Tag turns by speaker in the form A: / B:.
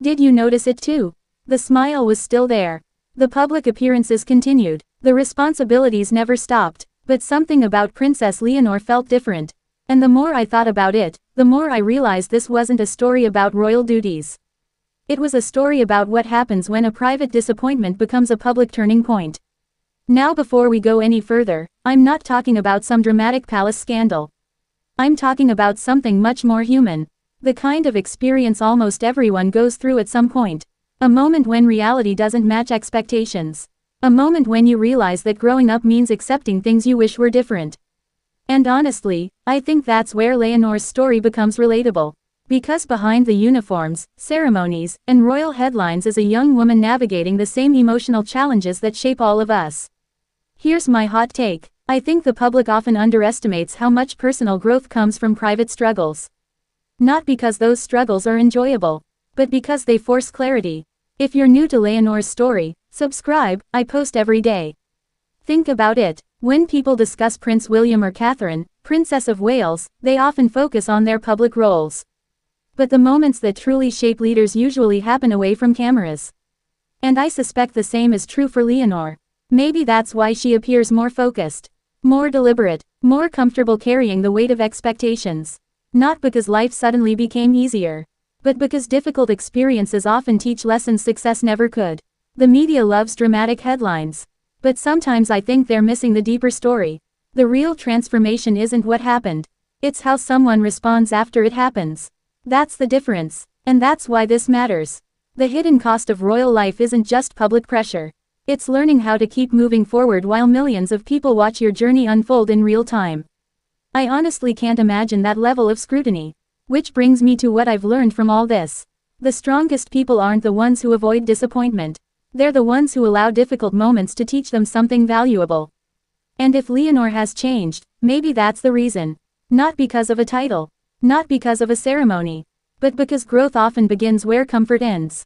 A: Did you notice it too? The smile was still there. The public appearances continued. The responsibilities never stopped. But something about Princess Leonor felt different. And the more I thought about it, the more I realized this wasn't a story about royal duties. It was a story about what happens when a private disappointment becomes a public turning point. Now before we go any further, I'm not talking about some dramatic palace scandal. I'm talking about something much more human. The kind of experience almost everyone goes through at some point. A moment when reality doesn't match expectations. A moment when you realize that growing up means accepting things you wish were different. And honestly, I think that's where Leonor's story becomes relatable. Because behind the uniforms, ceremonies, and royal headlines is a young woman navigating the same emotional challenges that shape all of us. Here's my hot take. I think the public often underestimates how much personal growth comes from private struggles. Not because those struggles are enjoyable, but because they force clarity. If you're new to Leonor's story, subscribe, I post every day. Think about it. When people discuss Prince William or Catherine, Princess of Wales, they often focus on their public roles. But the moments that truly shape leaders usually happen away from cameras. And I suspect the same is true for Leonor. Maybe that's why she appears more focused, more deliberate, more comfortable carrying the weight of expectations. Not because life suddenly became easier, but because difficult experiences often teach lessons success never could. The media loves dramatic headlines. But sometimes I think they're missing the deeper story. The real transformation isn't what happened. It's how someone responds after it happens. That's the difference. And that's why this matters. The hidden cost of royal life isn't just public pressure. It's learning how to keep moving forward while millions of people watch your journey unfold in real time. I honestly can't imagine that level of scrutiny. Which brings me to what I've learned from all this. The strongest people aren't the ones who avoid disappointment. They're the ones who allow difficult moments to teach them something valuable. And if Leonor has changed, maybe that's the reason. Not because of a title. Not because of a ceremony. But because growth often begins where comfort ends.